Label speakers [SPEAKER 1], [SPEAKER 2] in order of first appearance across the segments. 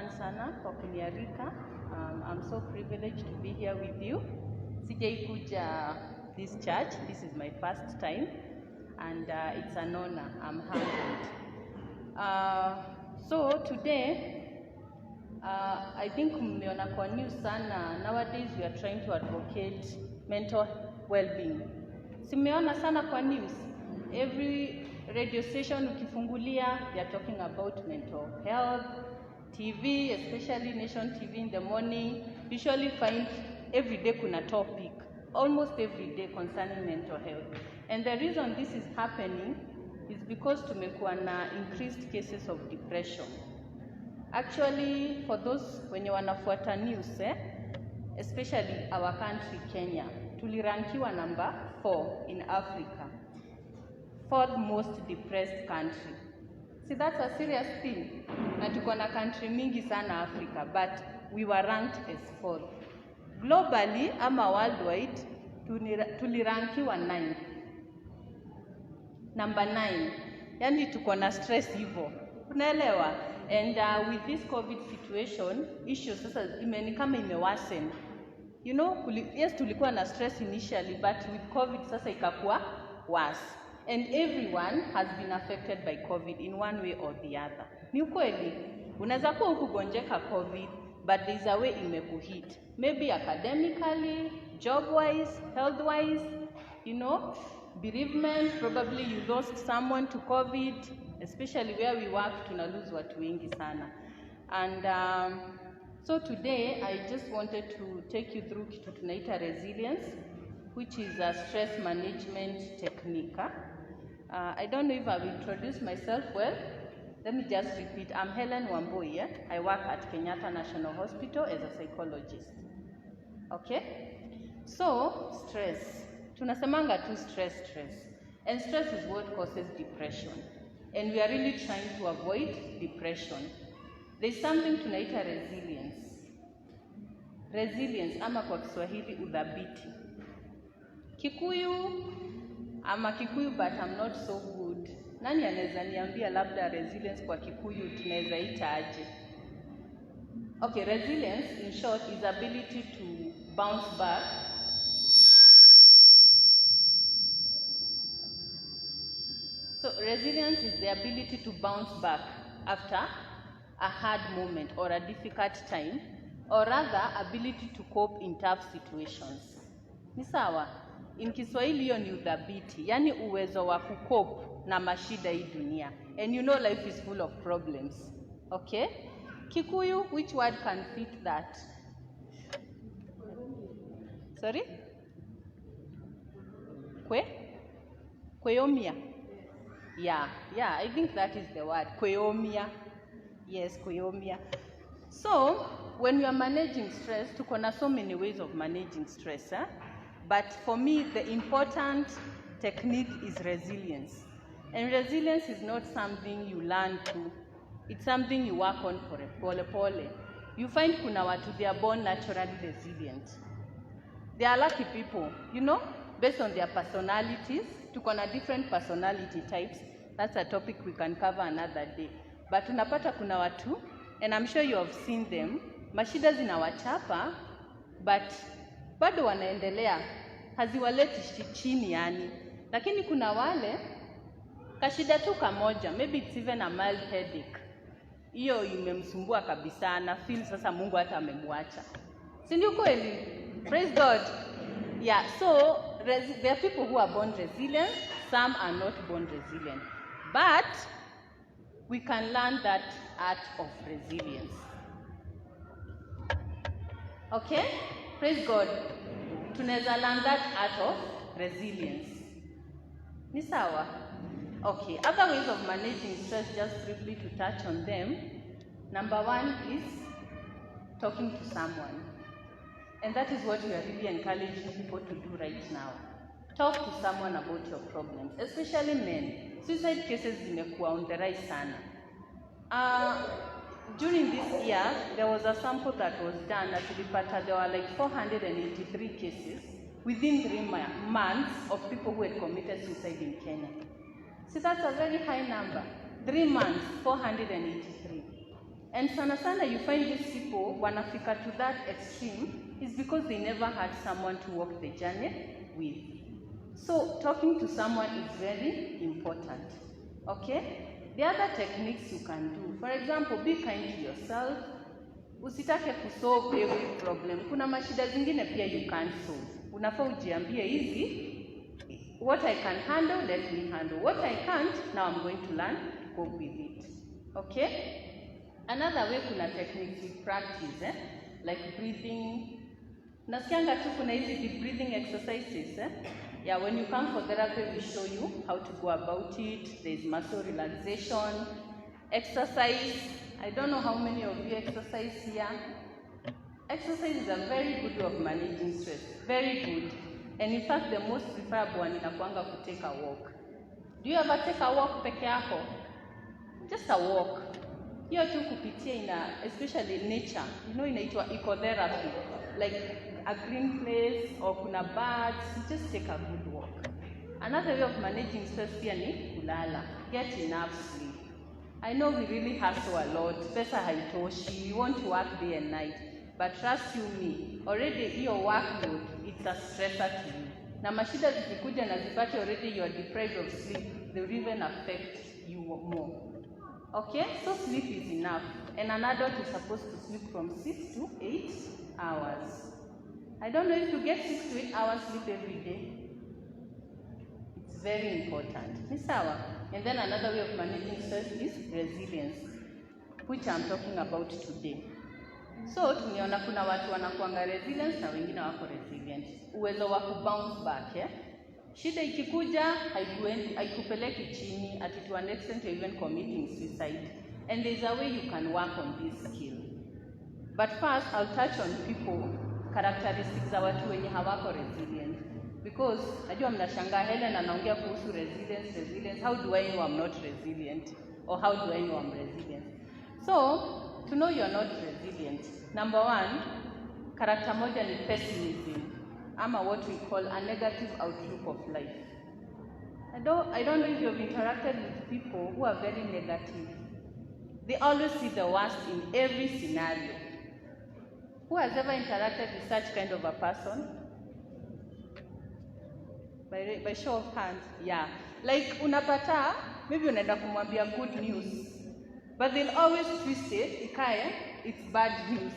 [SPEAKER 1] Shukran sana kwa kunialika. I'm so privileged to be here with you. Sijai kuja this church. This is my first time, and it's an honor. I'm humbled. So today, I think mmeona kwa news sana. Nowadays we are trying to advocate mental well-being. Si mmeona sana kwa news? Every radio station ukifungulia, they are talking about mental health. TV, especially Nation TV in the morning, usually find every day kuna topic, almost every day concerning mental health. And the reason this is happening is because tumekuwa na increased cases of depression. Actually, for those wenye wanafuata news, especially our country Kenya, tulirankiwa number 4 in Africa, 4th most depressed country. See, that's a serious thing. Na tuko na country mingi sana Africa, but we were ranked as 4th. Globally, ama worldwide, tulirankiwa 9th. Number 9. Yani tuko na stress hivyo. Unaelewa? And with this COVID situation, issues sasa kama imeworsen. You know, yes tulikuwa na stress initially, but with COVID sasa ikakuwa worse. And everyone has been affected by COVID in one way or the other. Ni ukweli, unaweza kuwa ukugonjeka COVID, but there's a way imekuhit. Maybe academically, job-wise, health-wise, you know, bereavement, probably you lost someone to COVID, especially where we work, tuna lose watu wengi sana. And so today, I just wanted to take you through kitu tunaita resilience, which is a stress management technique. I don't know if I've introduced myself well. Let me just repeat. I'm Hellen Wambui. I work at Kenyatta National Hospital as a psychologist. Okay? So, stress. Tunasemanga tu stress. And stress is what causes depression. And we are really trying to avoid depression. There's something tunaita resilience. Resilience, ama kwa Kiswahili udhabiti. I'm a Kikuyu, but I'm not so good. Nani anaweza niambia labda resilience kwa Kikuyu tunaweza ita aje? Okay, resilience in short is ability to bounce back. So resilience is the ability to bounce back after a hard moment or a difficult time, or rather ability to cope in tough situations. Ni sawa? In Kiswahili hiyo ni udhabiti, yani uwezo wa kucope na mashida hii dunia. And you know life is full of problems. Okay? Kikuyu, which word can fit that? Sorry? Kweomia. Yeah, I think that is the word. Kweomia. Yes, kweomia. So, when you are managing stress, tuko na so many ways of managing stress. But for me, the important technique is resilience. And resilience is not something you learn to. It's something you work on for pole. You find kuna watu, they are born naturally resilient. They are lucky people, you know, based on their personalities. Tuko na different personality types. That's a topic we can cover another day. But unapata kuna watu, and I'm sure you have seen them, mashida zinawachapa, but bado wanaendelea, haziwaleti chini yani. Lakini kuna wale, kashida tu kamoja, maybe it's even a mild headache. Iyo imemsumbua kabisa, na feel sasa Mungu hata amemwacha. Si ndio kweli? Praise God. Yeah, so there are people who are born resilient, some are not born resilient. But we can learn that art of resilience. Okay? Praise God. Tunaweza learn that art of resilience. Ni sawa? Okay. Other ways of managing stress, just briefly to touch on them. Number 1 is talking to someone. And that is what we are really encouraging people to do right now. Talk to someone about your problems, especially men. Suicide cases zimekuwa on the rise sana. During this year, there was a sample that was done that tulipata there were like 483 cases within 3 months of people who had committed suicide in Kenya. See, that's a very high number. 3 months, 483. And sana you find these people wanafika to that extreme is because they never had someone to walk the journey with. So talking to someone is very important, okay? The other techniques you can do, for example, be kind to yourself. Usitake kusolve every problem. Kuna mashida zingine pia you can't solve. Unafaa ujiambie hizi, what I can handle, let me handle. What I can't, now I'm going to learn to cope with it. Okay? Another way kuna techniques with practice, like breathing. Nasikianga tu kuna hizi deep breathing exercises. Yeah, when you come for therapy, we show you how to go about it. There's muscle relaxation, exercise. I don't know how many of you exercise here. Exercise is a very good way of managing stress. Very good. And in fact, the most preferable one inakuanga to take a walk. Do you ever take a walk peke yako? Just a walk. Hiyo tu kupitia especially nature. You know, inaitwa ecotherapy. Like a green place or kuna birds, just take a good walk. Another way of managing stress pia ni kulala. Get enough sleep. I know we really hustle a lot. Pesa haitoshi. We want to work day and night. But trust you me, already your workload, it's a stressor to you. Na mashida zikikuja na zipate already you are deprived of sleep, they will even affect you more. Okay, so sleep is enough. And an adult is supposed to sleep from 6 to 8 hours. I don't know if you get 6 to 8 hours sleep every day. It's very important. Misawa. And then another way of managing stress is resilience, which I'm talking about today. So tumeona kuna watu wanakuanga resilient na wengine wako resilient. Uwezo wa bounce back, Shida ikikuja haikupeleki chini ati to an extent you're even committing suicide. And there's a way you can work on this skill. But first I'll touch on people characteristics za watu wenye hawako resilient. Because najua mnashangaa Hellen anaongea kuhusu resilience. How do I know I'm not resilient? Or how do I know I'm resilient? So to know you're not resilient, number one, character moja ni pessimism, ama what we call a negative outlook of life. I don't know if you've interacted with people who are very negative. They always see the worst in every scenario. Who has ever interacted with such kind of a person? By show of hands, yeah. Like unapata, maybe unaenda kumwambia good news. But they'll always twist it, it's bad news.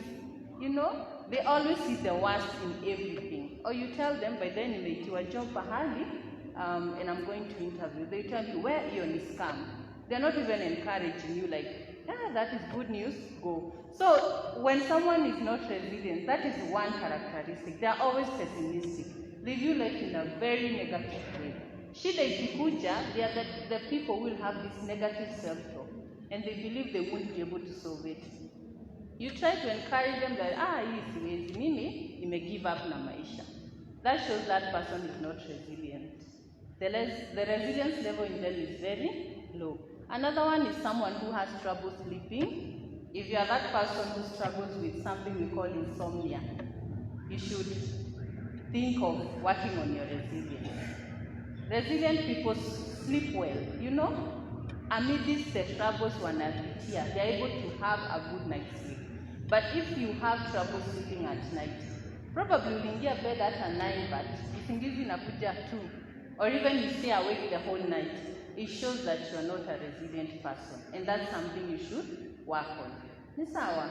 [SPEAKER 1] You know, they always see the worst in everything. Or you tell them, by then you make your job pahali, and I'm going to interview. They tell you, where you're in scam. They're not even encouraging you like, yeah, that is good news, go. So when someone is not resilient, that is one characteristic. They're always pessimistic. They view life in a very negative way. Shida ikikuja, they are the people who will have this negative self-talk. And they believe they won't be able to solve it. You try to encourage them that, hii siwezi, mimi, nime give up na maisha. That shows that person is not resilient. The resilience level in them is very low. Another one is someone who has trouble sleeping. If you are that person who struggles with something we call insomnia, you should think of working on your resilience. Resilient people sleep well, you know? Amidst the troubles wanapitia, they are able to have a good night's sleep. But if you have trouble sleeping at night, probably you'll ingia bed at 9, but usingizi inakuja 2, or even you stay awake the whole night, it shows that you are not a resilient person. And that's something you should work on. Ni sawa?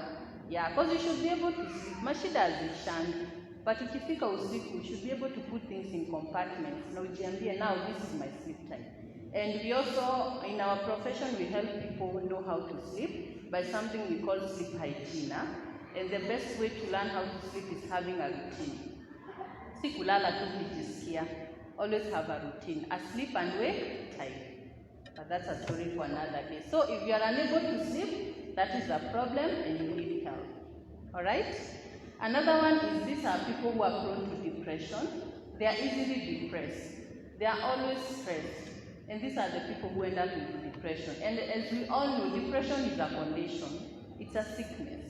[SPEAKER 1] Yeah, because you should be able to sleep. Mashida hazishandi. But ikifika usiku, you should be able to put things in compartments. Na ujiambie, now this is my sleep time. And we also, in our profession, we help people know how to sleep by something we call sleep hygiene. And the best way to learn how to sleep is having a routine. Si kulala tu kujisikia. Always have a routine. A sleep and wake time. But that's a story for another day. So if you are unable to sleep, that is a problem and you need help. Alright? Another one is these are people who are prone to depression. They are easily depressed. They are always stressed. And these are the people who end up into depression. And as we all know, depression is a condition. It's a sickness.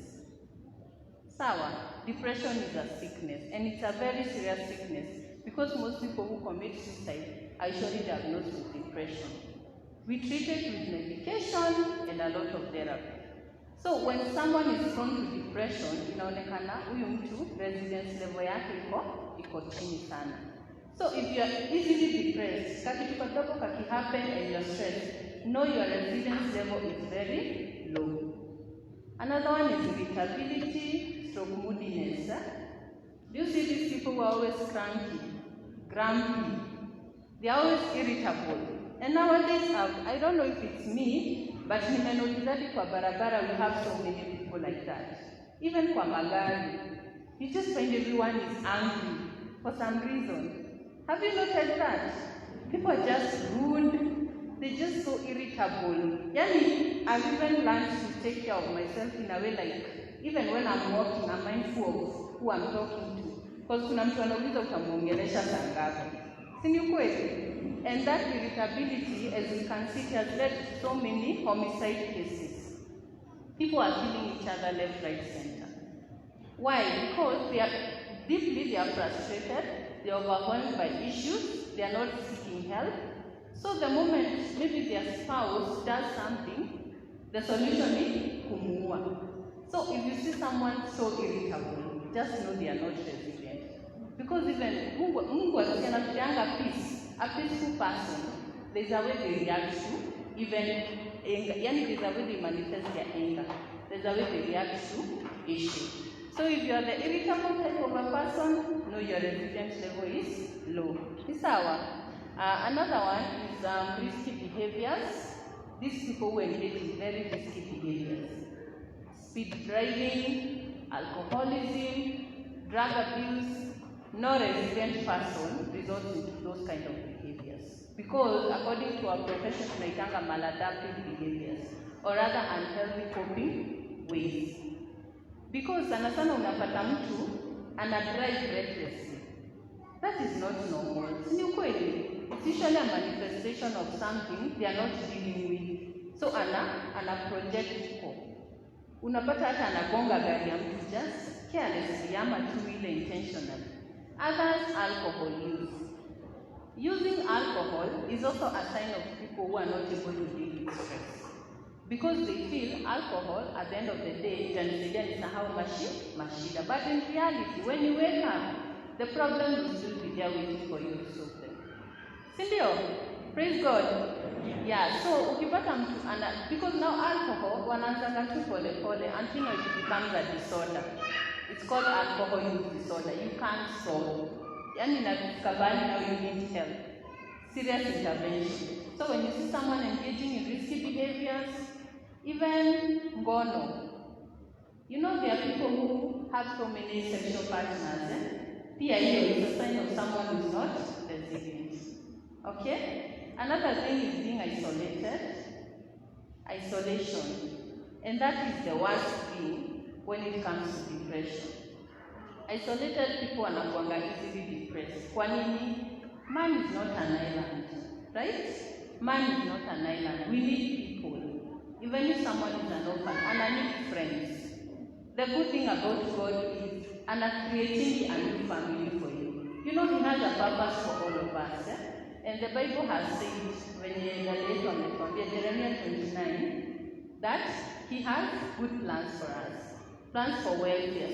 [SPEAKER 1] Sawa, depression is a sickness. And it's a very serious sickness. Because most people who commit suicide are usually diagnosed with depression. We treat it with medication and a lot of therapy. So when someone is prone to depression, inaonekana huyu mtu resilience level yake iko chini sana. So if you are easily depressed, kakitu kadogo happen and you're stressed, know your resilience level is very low. Another one is irritability, stroke moodiness. Do you see these people who are always cranky, grumpy? They are always irritable. And nowadays, I don't know if it's me, but nimenotizati kwa barabara we have so many people like that. Even kwa magari, you just find everyone is angry for some reason. Have you noticed that? People are just rude. They're just so irritable. Yani, I've even learned to take care of myself in a way like, even when I'm walking, I'm mindful of who I'm talking to. Because kuna mtu anauliza utamuongelesha saa ngapi. Si ni kweli? And that irritability, as you can see, it has led to so many homicide cases. People are killing each other left, right, center. Why? Because they are frustrated, they are overwhelmed by issues, they are not seeking help. So the moment maybe their spouse does something, the solution is kumuua. So if you see someone so irritable, just know they are not resilient. Because even Mungu anataka peace. A peaceful person, there's a way they react to even anger. There's a way they manifest their anger. There's a way they react to issue. So if you are the irritable type of a person, know your resilience level is low. Another one is risky behaviors. These people who engage in very risky behaviors. Speed driving, alcoholism, drug abuse. No resilient person resorts into those kind of behaviors. Because according to our profession, tunaitanga maladaptive behaviors, or rather unhealthy coping ways. Because sana unapata mtu drive recklessly. That is not normal. It's usually a manifestation of something they are not dealing with. So project ko. Unapata hata anagonga gari ya mtu just carelessly ama tu ile intentionally. Others, alcohol use. Using alcohol is also a sign of people who are not able to deal with stress. Because they feel alcohol, at the end of the day, is how mashida. But in reality, when you wake up, the problem will still be there waiting for you to solve them. Sindio? Praise God. Yeah, so ukipata mtu because now alcohol, wanaanzanga tu pole pole until it becomes a disorder. It's called alcohol use disorder. You can't solve. Now you need help. Serious intervention. So when you see someone engaging in risky behaviors, even ngono, there are people who have so many sexual partners. Pia hiyo is a sign of someone who is not resilient. Okay? Another thing is being isolated. Isolation. And that is the worst thing when it comes to depression. Isolated people wanakuanga easily depressed. Kwa nini? Man is not an island, right? Man is not an island. We need people. Even if someone is an orphan, and I need friends. The good thing about God is, and creating a new family for you. He has a purpose for all of us. And the Bible has said, when you relate on it from Jeremiah 29, that He has good plans for us. Plans for welfare.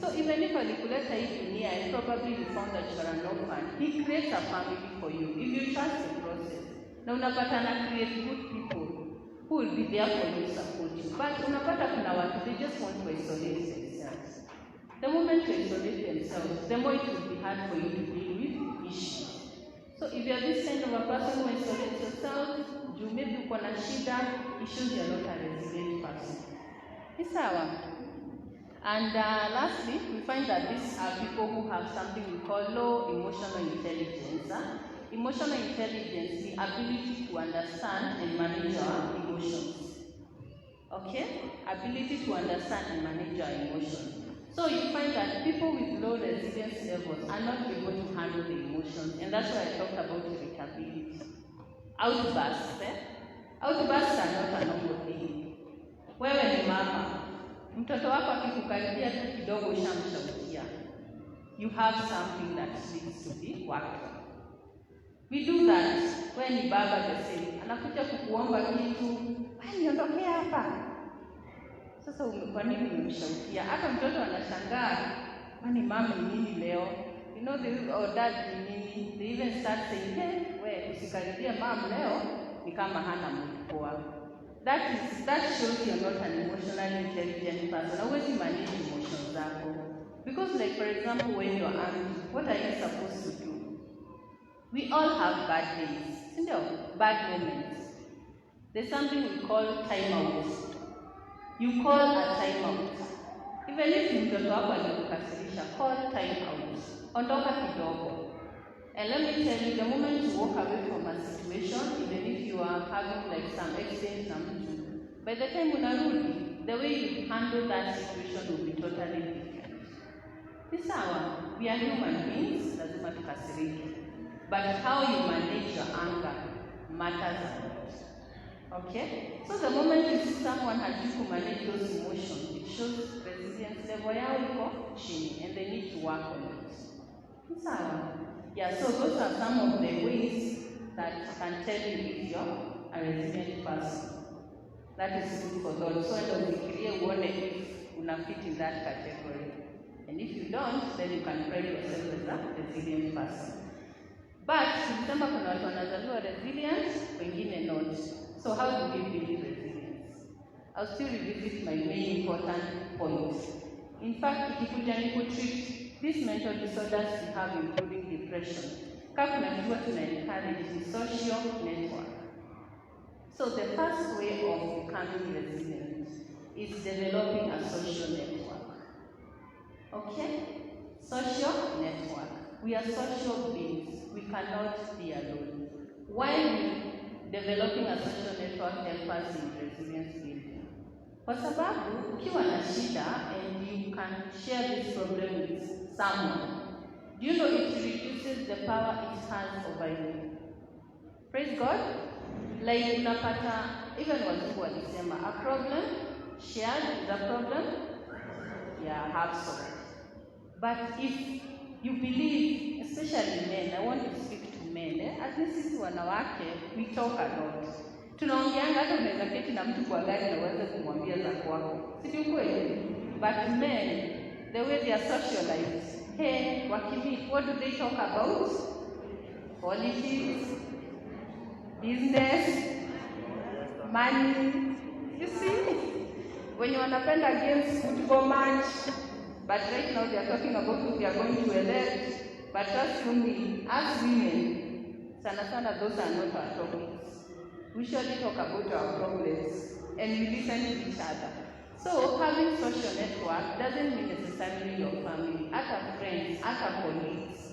[SPEAKER 1] So even if alikuleta hii dunia and probably you found that you are an orphan, He creates a family for you if you trust the process. Na unapata na create good people who will be there for you, support you. But unapata kuna watu, they just want to isolate themselves. The moment you isolate themselves, the more it will be hard for you to deal with issues. So if you are this kind of a person who isolates yourself, you maybe uko na shida, issues, you are not a resilient person. And lastly, we find that these are people who have something we call low emotional intelligence. Emotional intelligence, the ability to understand and manage our emotions. Okay? Ability to understand and manage our emotions. So you find that people with low resilience levels are not able to handle the emotions, and that's why I talked about irritability. Outbursts. Outbursts are not a normal thing. Wewe ni mama, mtoto wako akikukaribia tu kidogo ushamshautia. You have something that needs to be worked on. We do that when ni baba the same. Anakuja kukuomba kitu, "Wewe niondokea hapa." Sasa kwa nini umemshautia? Hata mtoto anashangaa, kwani mama ni nini leo? You know, or dad ni nini? They even start saying, hey, we usikaribie mom leo, ni kama hana mood poa. That shows you're not an emotionally intelligent person. Always manage emotions zako. Because like for example, when you're angry, what are you supposed to do? We all have bad days, you know, bad moments. There's something we call timeout. You call a timeout. Even if mtoto wako alikukasirisha, call timeout. Ondoka kidogo. And let me tell you, the moment you walk away from a situation, even if you are having like some exchange, by the time unarudi, the way you handle that situation will be totally different. This hour, we are human beings, lazima tukasirike. But how you manage your anger matters a lot. Okay? So the moment you see someone has to manage those emotions, it shows resilience level yao iko chini, and they need to work on it. This hour. Yeah, so those are some of the ways that can tell you if you're a resilient person. That is good for those. So unafikiria uone if una fit in that category. And if you don't, then you can pride yourself as a resilient person. But tukisema kuna watu wanazaliwa resilient, wengine not. So how do we build resilience? I'll still revisit my main important points. In fact, ikikuja ni kutreat these mental disorders we have, including depression, kama tunajua tuna encourage the social network. So the first way of becoming resilient is developing a social network. Okay? Social network. We are social beings. We cannot be alone. Why will developing a social network help us in resilience building? Kwa sababu, ukiwa na shida and you can share this problem with someone, do you know it reduces the power it has over you? Praise God. Like unapata, even wazungu walisema, a problem shared is a problem, yeah, half solved. But if you believe, especially men, I want to speak to men, at least sisi wanawake, we talk a lot. Tunaongeanga hata unaweza keti na mtu kwa gari na uweze kumwambia za kwako. Si ukweli? But men, the way they are socialized, hey, wakili, what do they talk about? Politics, business, money. You see? When you wanapenda games, football match, but right now they are talking about who they are going to elect. But trust me, as women, sana those are not our topics. We usually talk about our problems and we listen to each other. So having social network doesn't mean necessarily your family, other friends, other colleagues.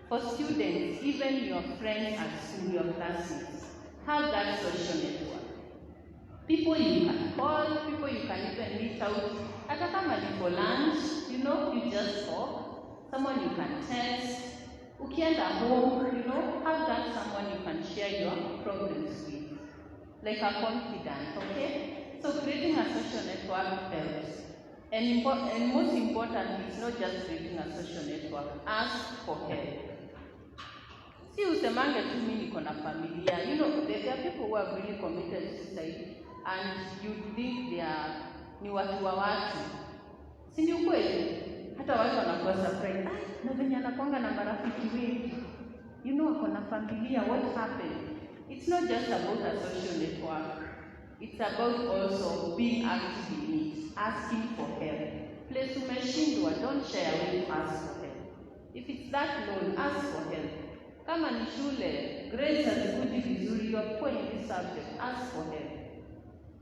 [SPEAKER 1] For students, even your friends at school, your classmates, have that social network. People you can call, people you can even meet out. Hata kama ni for lunch, you know, you just talk. Someone you can text. Ukienda home, you know, have that someone you can share your problems with. Like a confidant, okay? So creating a social network helps. And most importantly, it's not just creating a social network. Ask for help. Si usemange tu mimi niko na familia. You know, there are people who are really committed to suicide and you think they are ni watu wa watu. Si ndio kweli? Hata watu wanakuwa surprised. Na venye anakuanga na marafiki wengi. You know, ako na familia, what happened? It's not just about a social network. It's about also being active in it, asking for help. Place umeshindwa, don't shy away to ask for help. If it's that loan, ask for help. Kama ni shule, grades hazikuji vizuri, you are poor in this subject, ask for help.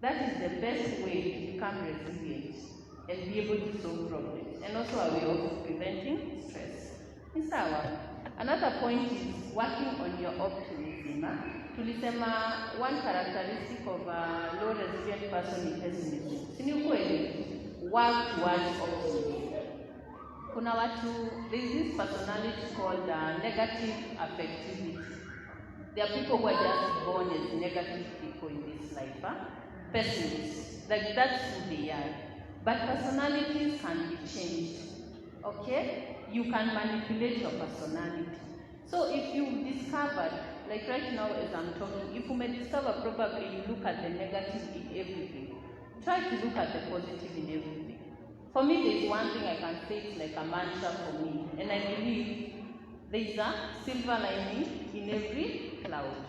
[SPEAKER 1] That is the best way to become resilient and be able to solve problems. And also a way of preventing stress. Another point is working on your optimism. Tulisema one characteristic of a low resilient person is pessimism. Si ni ukweli? Work towards optimism. Kuna watu, there is this personality called negative affectivity. There are people who are just born as negative people in this life. Pessimists. Like that's who they are. But personalities can be changed. Okay? You can manipulate your personality. So if you discovered, like right now as I'm talking, if you may discover probably you look at the negative in everything, try to look at the positive in everything. For me, there's one thing I can say, it's like a mantra for me, and I believe there's a silver lining in every cloud.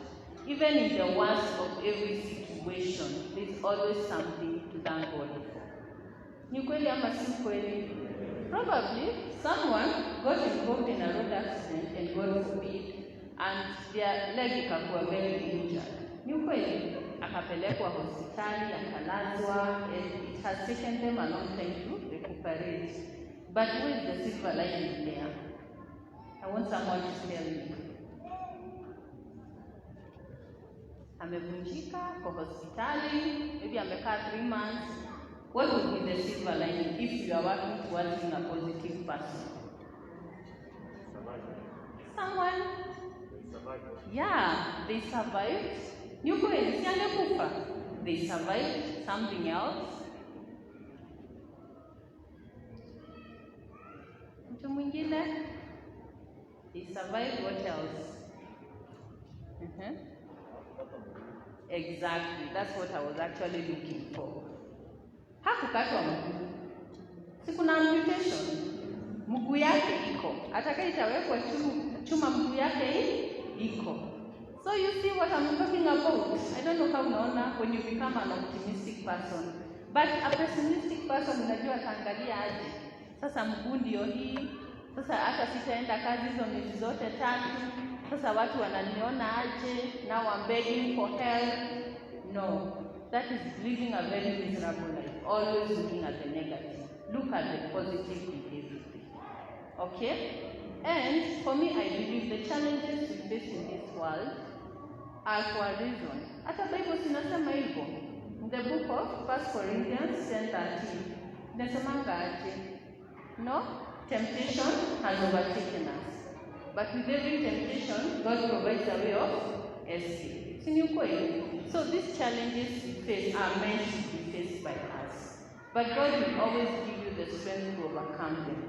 [SPEAKER 1] Even in the worst of every situation, there's always something to thank God for. Ni kweli ama si kweli? Probably someone got involved in a road accident and God forbid, and their leg ikakuwa very injured. Ni kweli? Akapelekwa hospitali, akalazwa, and it has taken them a long time to recuperate. But where is the silver lining there? I want someone to tell me. Amevunjika kwa hospitali, maybe amekaa 3 months. What would be the silver lining if you are working towards being a positive person? Someone? Yeah, they survived. They survived something else. Mtu mwingine? They survived what else? Exactly, that's what I was actually looking for. Hakukatwa mguu. Si kuna amputation. Mguu yake iko. Ataka itawekwa chuma mguu yake iko. So you see what I'm talking about? I don't know how unaona when you become an optimistic person. But a pessimistic person unajua ataangalia aje. Sasa mguu ndio hii. Sasa hata sitaenda kazi hizo miezi zote 3. Sasa watu wananiona aje? Now I'm begging for help. No. That is living a very miserable life. Always looking at the negative. Look at the positive in everything. Okay? And for me, I believe the challenges we face in this world are for a reason. Hata Bible sinasema hivyo. In the book of 1 Corinthians 10:13, inasemanga aje? No? Temptation has overtaken us. But with every temptation, God provides a way of escape. So these challenges we face are meant to be faced by us. But God will always give you the strength to overcome them.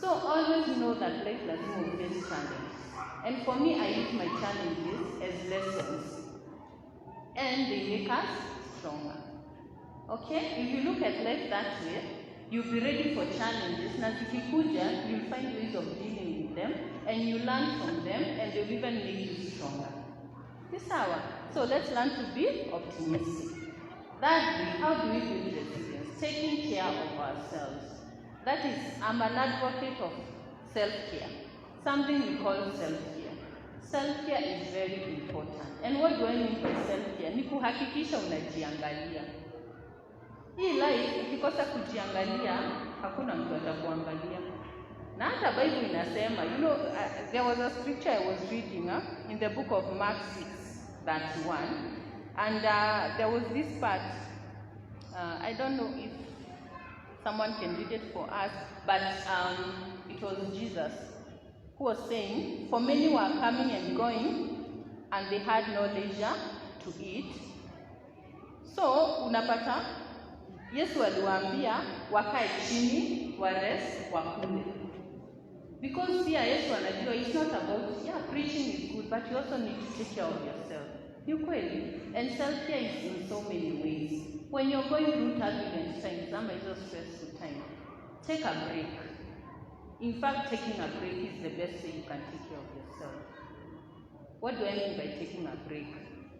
[SPEAKER 1] So always know that life does not face challenges. And for me, I use my challenges as lessons. And they make us stronger. Okay? If you look at life that way, you'll be ready for challenges. Na zikikuja, you'll find ways of dealing with them. And you learn from them. And they'll even make you stronger. This hour. So let's learn to be optimistic. Thirdly, how do we build resilience? Taking care of ourselves. That is, I'm an advocate of self-care. Something we call self-care. Self-care is very important. And what do I mean by self-care? Ni kuhakikisha unajiangalia. Hii life, ukikosa kujiangalia, hakuna mtu atakuangalia. Na hata Bible inasema, there was a scripture I was reading in the book of Mark 6:31, and there was this part, I don't know if someone can read it for us, but it was Jesus who was saying, for many were coming and going, and they had no leisure to eat. So, unapata, Yesu aliwaambia, wakae chini, warest, wakule. Because here, Yesu anajua, it's not about, preaching is good, but you also need to take care of yourself. And self-care is in so many ways. When you're going through turbulent times, some is a stressful time, take a break. In fact, taking a break is the best way you can take care of yourself. What do I mean by taking a break?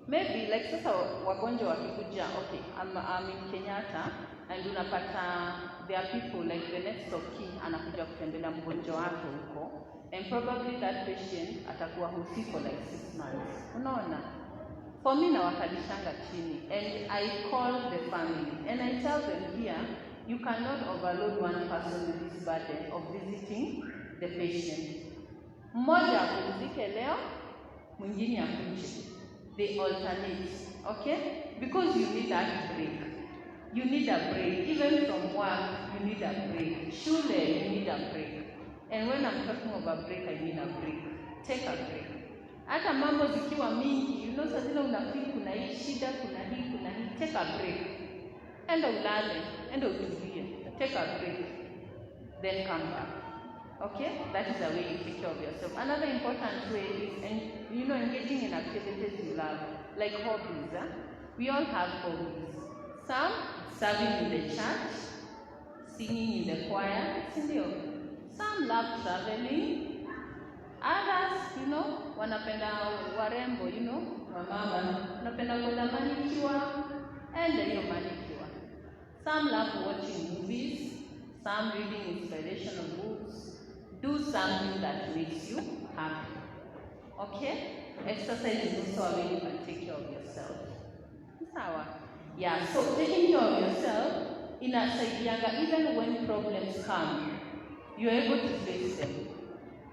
[SPEAKER 1] Maybe, like sasa wagonjwa wakikuja, okay, I'm in Kenyatta, and unapata, there are people like the next of kin anakuja kutembelea mgonjwa wake huko, and probably that patient atakuwa hosi for like 6 months. Unaona? For me, na wakalishanga chini, and I call the family, and I tell them here, you cannot overload one person with this burden of visiting the patient. Mmoja apumzike leo, mwingine akuje. They alternate, okay? Because you need that break. You need a break. Even from work, you need a break. Shule, you need a break. And when I'm talking about break, I mean a break. Take a break. Hata mambo zikiwa mingi, saa zile unafeel kuna hii shida, kuna hii, take a break. Enda ulale, enda utulie. Take a break. Then come back. Okay? That is the way you take care of yourself. Another important way is, engaging in activities you love, like hobbies. We all have hobbies. Some serving in the church, singing in the choir, sindio? Some love traveling. Others, wanapenda warembo, wamama, wanapenda kwenda manicure, and hiyo manicure. Some love watching movies, some reading inspirational books. Do something that makes you happy. Okay? Exercise is also a way you can take care of yourself. Sawa? Yeah, so taking care of yourself, inasaidianga even when problems come, you're able to face them.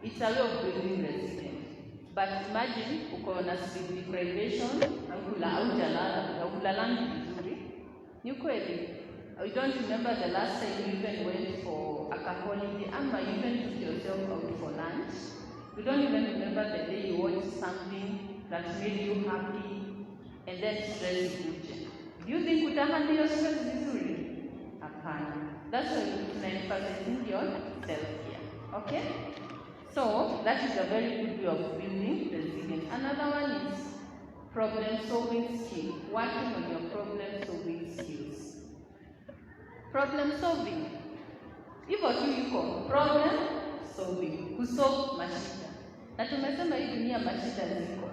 [SPEAKER 1] It's a way of building resilience. But imagine, uko na sleep deprivation, haujalangi vizuri. Ni kweli. You don't remember the last time you even went for a holiday, you even took yourself out for lunch. You don't even remember the day you watched something that made you happy, and then stress you. Do you think utahandle your stress vizuri? Hapana. That's why you emphasize your self-care. Okay? So, that is a very good way of building resilience. Another one is problem-solving skill. Working on your problem-solving skills. Problem solving. Hivyo tu yuko problem solving. Kusolve mashida. Na tumesema hii dunia mashida ziko.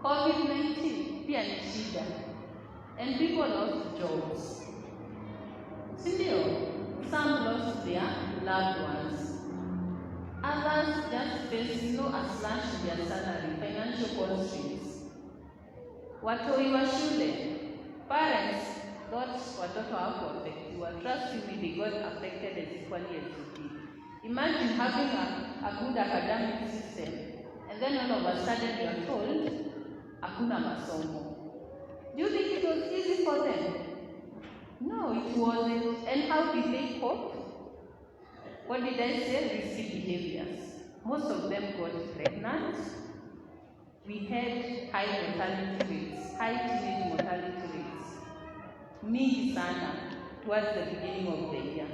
[SPEAKER 1] COVID-19 pia ni shida. And people lost jobs. Sindio? Some lost their loved ones. Others just faced, a slash in their salary, financial constraints. Watoi wa shule. Parents thought watoto wako affected. Trust me, they got affected as equally as you did. Imagine having a good academic system, and then all of a sudden you are told, hakuna masomo. Do you think it was easy for them? No, it wasn't. And how did they cope? What did I say? Risky behaviors. Most of them got pregnant. We had high mortality rates, high teenage mortality rates. Mingi sana towards the beginning of the year.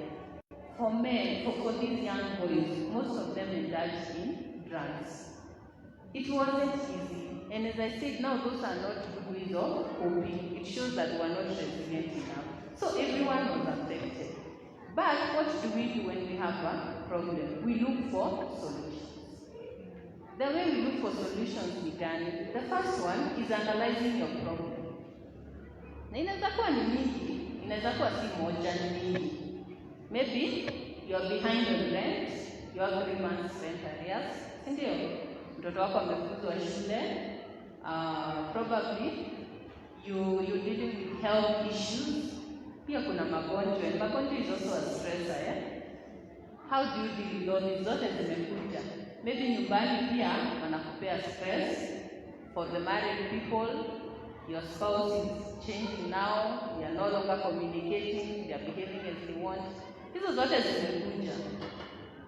[SPEAKER 1] For men, for these young boys, most of them indulged in drugs. It wasn't easy. And as I said, now those are not good ways of coping. It shows that we are not resilient enough. So everyone was affected. But what do we do when we have a problem? We look for solutions. The way we look for solutions began. The first one is analyzing your problem. Na inaweza kuwa ni mingi, inaweza kuwa si moja ni mingi. Maybe you are behind on rent, you have 3 months rent arrears. Ndio, mtoto wako amefukuzwa shule. Probably you're dealing with health issues. Pia kuna magonjwa. Magonjwa is also a stressor. How do you deal with all these? Zote zimekuja. Maybe nyumbani pia wanakupea stress. For the married people, your spouse is changing now. They are no longer communicating. They are behaving as they want. Hizo zote zimekuja.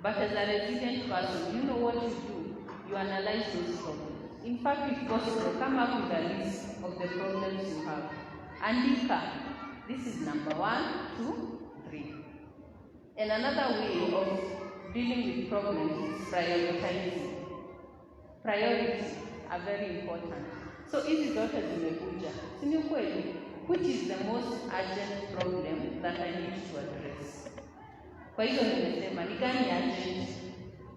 [SPEAKER 1] But as a resilient person, you know what you do? You analyze those problems. In fact, if possible, come up with a list of the problems you have. Andika. This is number 1, 2, 3. And another way of dealing with problems is prioritizing. Priorities are very important. So hizi zote zimekuja. Si ni kweli? Which is the most urgent problem that I need to address? Kwa hiyo nimesema ni gani urgent?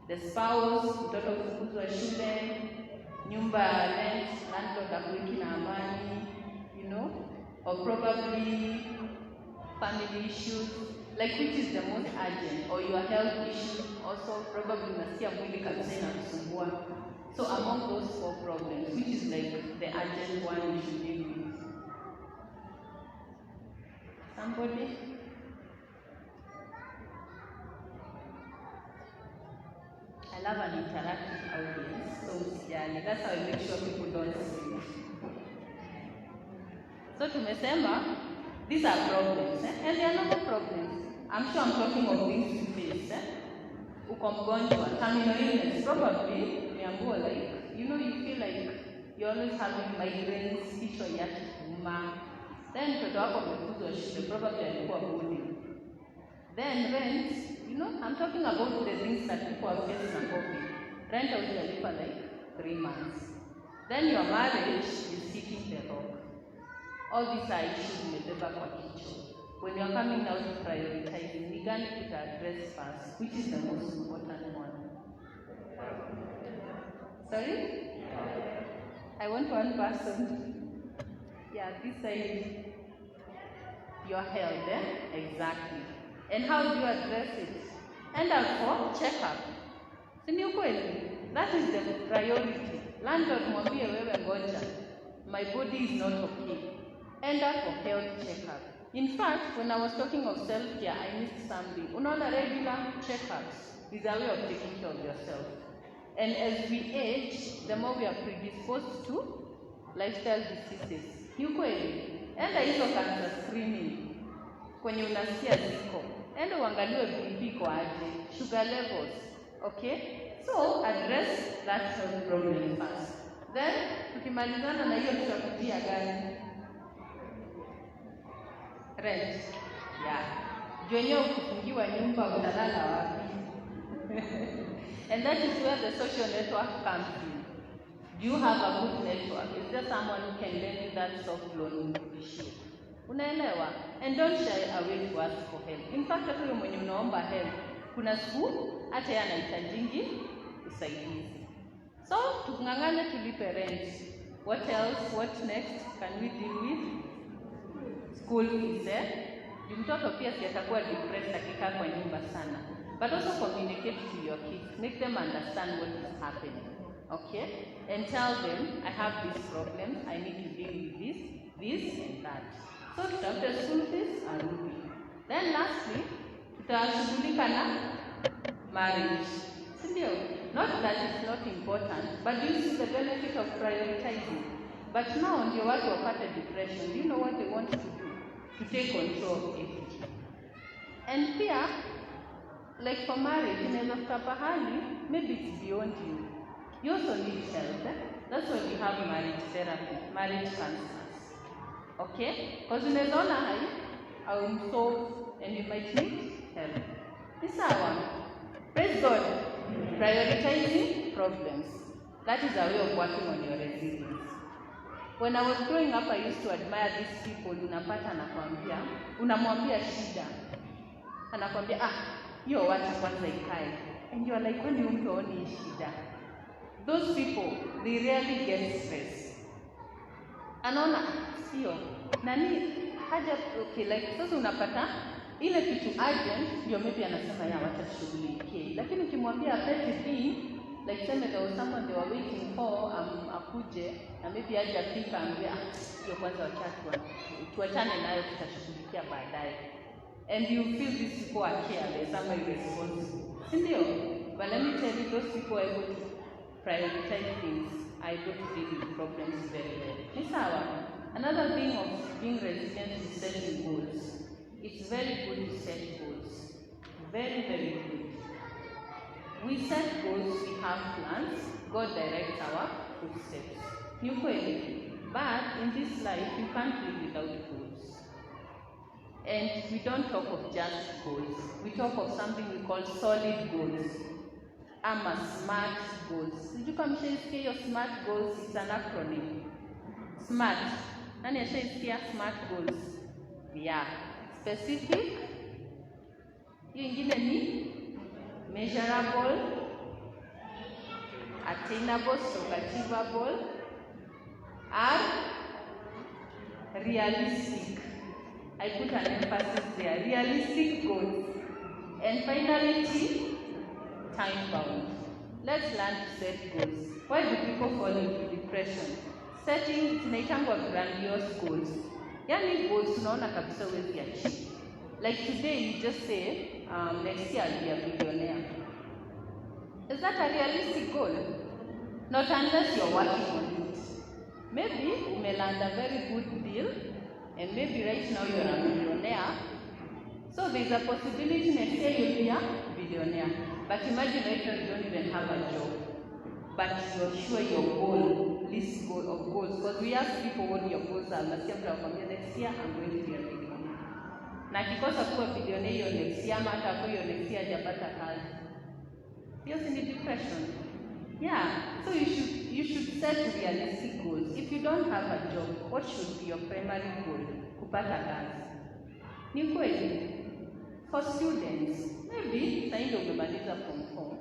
[SPEAKER 1] The spouse, mtoto kufukuzwa shule, nyumba rent, landlord akuweki na amani, or probably family issues, like which is the most urgent, or your health issue, also probably unasikia mwili kabisa inakusumbua. So among those 4 problems, which is like the urgent one you should deal with? Somebody? I love an interactive audience, so yeah, that's how I make sure people don't sleep. So tumesema, these are problems, and they are not problems. I'm sure I'm talking of things you face. Uko mgonjwa, terminal illness, probably, like, you feel like you're always having migraines, kichwa yaki kuuma. Then mtoto wako amefukuzwa shule, probably alikuwa boarding. Then rent, I'm talking about the things that people are facing and coping. Rent hujalipa like 3 months. Then your marriage is hitting the rock. All these are issues umebeba kwa kichwa. when you're coming out to prioritizing, ni gani to address first? Which is the most important one? Sorry? I want one person. Yeah, this side. Your health, exactly. And how do you address it? End up for checkup. Si ukweli? That is the priority. Landlord mwambie wewe ngoja. My body is not okay. End up for health checkup. In fact, when I was talking of self-care, I missed something. Unaona, regular checkups is a way of taking care of yourself. And as we age, the more we are predisposed to lifestyle diseases. Ni ukweli? Enda hizo cancer screening kwenye unasikia ziko. Enda uangaliwe BP kwa aje, sugar levels, okay? So address that health problem first. Then tukimalizana na hiyo tutakutia gani? Rent. Yeah. Jwenyewe ukifungiwa nyumba utalala wapi? And that is where the social network comes in. Do you have a good network? Is there someone who can lend you that soft loan you appreciate? Unaelewa? And don't shy away to ask for help. In fact, hata mwenye unaomba help, kuna siku hata yeye anahitajingi usaidizi. So, tukungangane tulipe rent. What else? What next can we deal with? School fees, mtoto pia si atakuwa depressed akikaa kwa nyumba sana. But also communicate to your kids. Make them understand what is happening. Okay? And tell them, I have this problem, I need to deal with this and that. So, after school fees are moving. Then lastly, tutashughulika na marriage. Sindio? Not that it's not important, but you see the benefit of prioritizing. But now, ndio watu wapate depression. Do you know what they want to do? To take control of everything. And here, like for marriage, inaweza fika pahali, maybe it's beyond you. You also need help. That's why we have marriage therapy, marriage counselors. Okay? Because unaweza ona hai, I will solve and you might need help. This is our one. Praise God. Prioritizing problems. That is a way of working on your resilience. When I was growing up, I used to admire these people. Unapata anakuambia, unamwambia shida. Anakuambia, hiyo wacha kwanza ikae. And you are like, kwani mtu aoni shida? Those people, they rarely get stress. Anaona, sio. Nani, haja, okay, like, sasa unapata, ile kitu urgent, ndio maybe anasema ya wacha tushughulikie. Lakini ukimwambia petty thing, like sema there was someone they were waiting for, akuje, na maybe hajafika, ambia, hiyo kwanza wacha tuachane nayo tutashughulikia baadaye. And you feel these people are careless, some are irresponsible. Sindio? But let me tell you, those people are able to prioritize things, are able to deal with problems very well. Nisawa. Another thing of being resilient is setting goals. It's very good to set goals. Very, very good. We set goals, we have plans, God directs our footsteps. But in this life, you can't live without goals. And we don't talk of just goals. We talk of something we call solid goals. SMART goals. Did you come share your SMART goals? It's an acronym. SMART. Nani ashaisikia SMART goals? Yeah. Specific. Hiyo ingine ni measurable, attainable, achievable, realistic. I put an emphasis there. Realistic goals. And finally, time bound. Let's learn to set goals. Why do people fall into depression? Setting tunaitangwa grandiose goals. Yani goals tunaona kabisa huwezi achieve. Like today you just say, next year I'll be a billionaire. Is that a realistic goal? Not unless you're working on it. Maybe you may land a very good deal, and maybe right now you're a millionaire. So there's a possibility next year you'll be a billionaire. But imagine right now you don't even have a job. But you're sure your goal, list goal of goals. Because we ask people what your goals are. Next year I'm going to be a billionaire. Na kikosa kuwa billionaire hiyo next year, ama hata hiyo next year hajapata kazi. Hiyo si ni depression. Yeah. So you should set realistic goals. If you don't have a job, what should be your primary goal? Kupata kazi. Ni kweli. For students, maybe sasa ndio umemaliza form 4,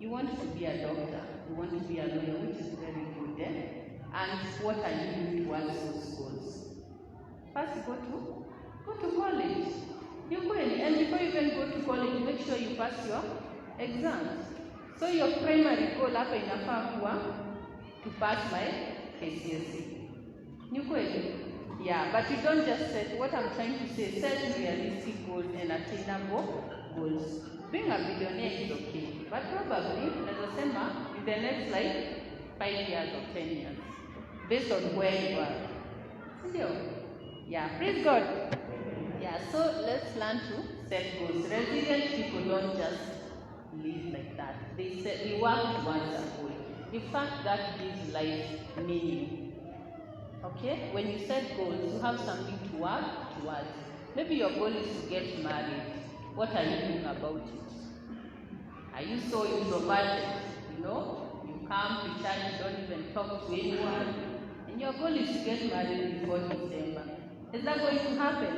[SPEAKER 1] you want to be a doctor, you want to be a lawyer, which is very good, and what are you doing towards those goals? First, go to college. You kweli, and before you even go to college, make sure you pass your exams. So your primary goal hapa inafaa kuwa to pass my KCSE. Ni kweli? Yeah, but you don't just set, what I'm trying to say, set realistic goals and attainable goals. Being a billionaire is okay, but probably, as I said, in the next 5 years or 10 years, based on where you are. So, yeah, praise God. Yeah, so let's learn to set goals. Resilient people don't just live like that. They work towards a goal. In fact, that gives life meaning. Okay? When you set goals, you have something to work towards. Maybe your goal is to get married. What are you doing about it? Are you so introverted? You know, you come to church, you don't even talk to anyone, and your goal is to get married before December. Is that going to happen?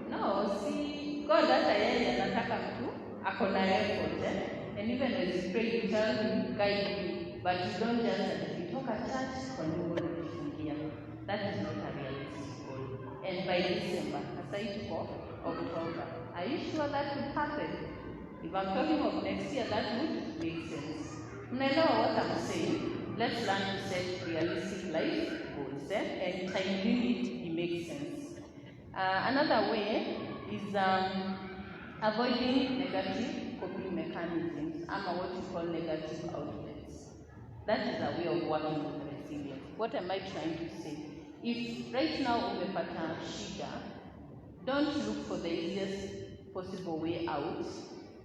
[SPEAKER 1] No. See, God hata yeye anataka mtu ako na effort, and even as you pray, you tell him, guide you, but you don't just talk at church kwa nyumba unajifungia. That is not a realistic goal. And by December, as I took October, are you sure that would happen? If I'm talking of next year, that would make sense. Now, what I'm saying, let's learn to set realistic life goals, and time limit, it makes sense. Another way is avoiding negative coping mechanisms, what you call negative outlets. That is a way of working with resilience. What am I trying to say? If right now umepata shida, don't look for the easiest possible way out,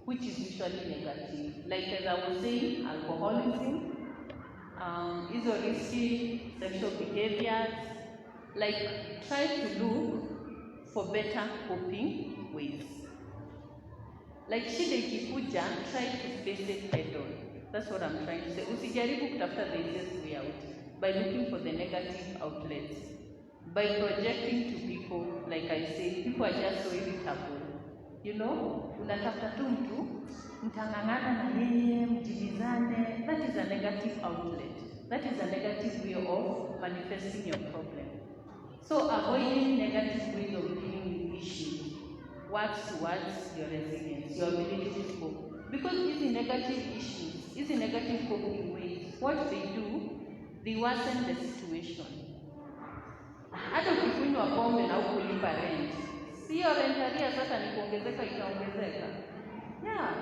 [SPEAKER 1] which is usually negative. Like as I was saying, alcoholism, risky sexual behaviors. Like try to look for better coping ways. Like shida ikikuja, try to face it head on. That's what I'm trying to say. Usijaribu kutafuta the easiest way out by looking for the negative outlets. By projecting to people, like I say, people are just so irritable. You know, unatafuta tu mtu, mtangangana na yeye, mjibizane. That is a negative outlet. That is a negative way of manifesting your problem. So avoiding negative ways of dealing with issues works towards your resilience, your ability to cope. Because these negative issues, these negative coping ways, what they do, they worsen the situation. Hata ukikunywa pombe na ukulipa rent, sio rentaria sasa ni kuongezeka itaongezeka. Yeah,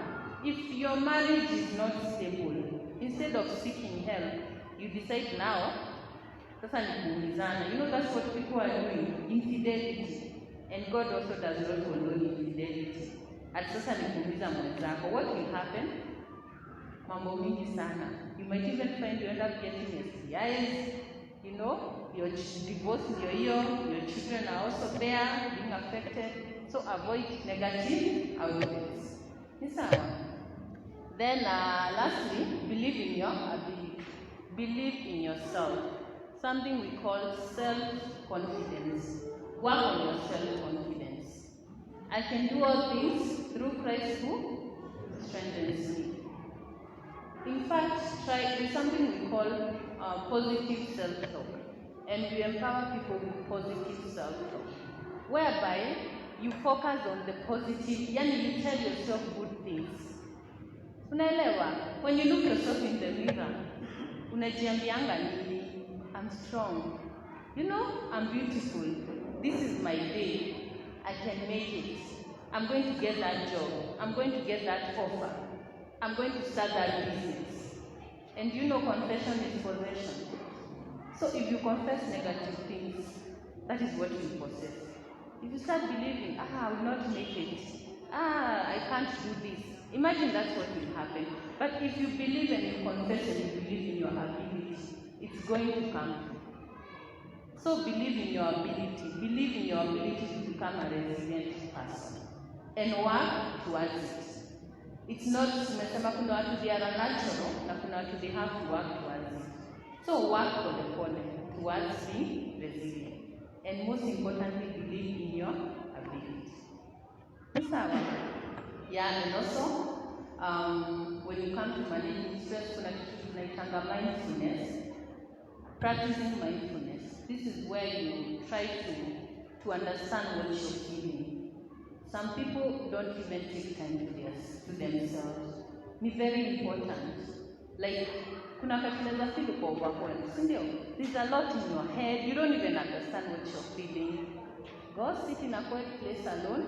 [SPEAKER 1] if your marriage is not stable, instead of seeking help, you decide now, sasa ni kuumizana. You know, that's what people are doing, infidelity. And God also does not condone infidelity. At sasa ni kuumiza mwenzako. What will happen? Mambo mingi sana. You might even find you end up getting STIs, you know, your divorce, your children are also there, being affected. So avoid negative outlets. Then lastly, believe in your ability. Believe in yourself. Something we call self-confidence. Work on your self-confidence. I can do all things through Christ who strengthens me. In fact, there's something we call positive self-talk. And we empower people with positive self-talk, whereby you focus on the positive, you tell yourself good things. Unaelewa? When you look yourself in the mirror, unajiambianga nini? I'm strong. You know, I'm beautiful. This is my day. I can make it. I'm going to get that job. I'm going to get that offer. I'm going to start that business. And you know, confession is possession. So if you confess negative things, that is what you possess. If you start believing, I will not make it. I can't do this. Imagine that's what will happen. But if you believe and you confess and you believe in your ability, it's going to come true. So believe in your ability. Believe in your ability to become a resilient person. And work towards it. It's not, tumesema kuna watu they are natural, na kuna watu they have to work towards it. So work for the towards being resilient. And most importantly, believe in your ability. Sawa. Yeah, and also when you come to managing stress, kuna kitu tunaitanga mindfulness. Practicing mindfulness. This is where you try to understand what you're feeling. Some people don't even take time to themselves. It's very important. Like, kuna katileza feel uko overwhelmed, sindio? There's a lot in your head. You don't even understand what you're feeling. Go sit in a quiet place alone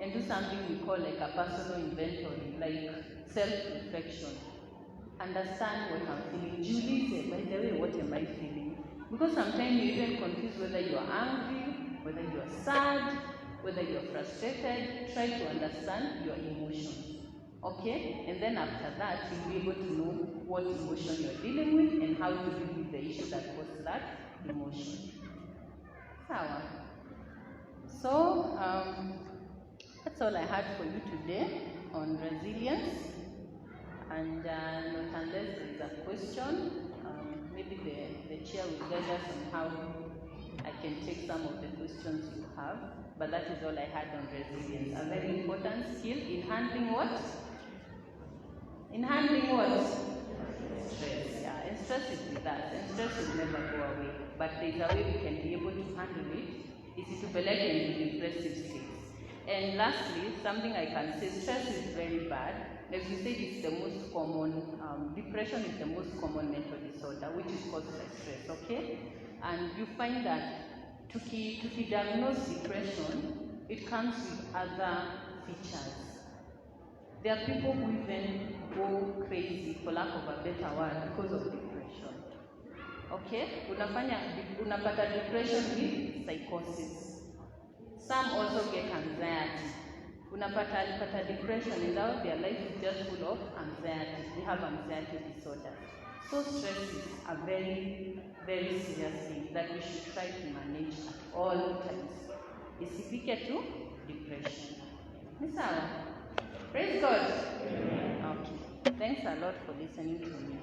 [SPEAKER 1] and do something we call like a personal inventory, like self-reflection. Understand what I'm feeling. Julie said, by the way, what am I feeling? Because sometimes you even confuse whether you are angry, whether you are sad, whether you are frustrated. Try to understand your emotions. Okay? And then after that, you'll be able to know what emotion you're dealing with and how to deal with the issue that caused that emotion. So, that's all I had for you today on resilience. And not unless there is a question, maybe the chair will guide us on how I can take some of the questions you have. But that is all I had on resilience. A very important skill in handling what? In handling what? Stress. Yeah, and stress is with us, and stress will never go away. But there is a way we can be able to handle it. Is to be like in depressive states. And lastly, something I can say, stress is very bad. As we said, it's the most common, depression is the most common mental disorder, which is caused by stress, okay? And you find that to diagnose depression, it comes with other features. There are people who even go crazy, for lack of a better word, because of depression. Okay? Unapata depression with psychosis. Some also get anxiety. Unapata depression and now their life is just full of anxiety. They have anxiety disorder. So stress is a very, very serious thing that we should try to manage at all times. Isifike to depression. Praise God. Okay. Thanks a lot for listening to me.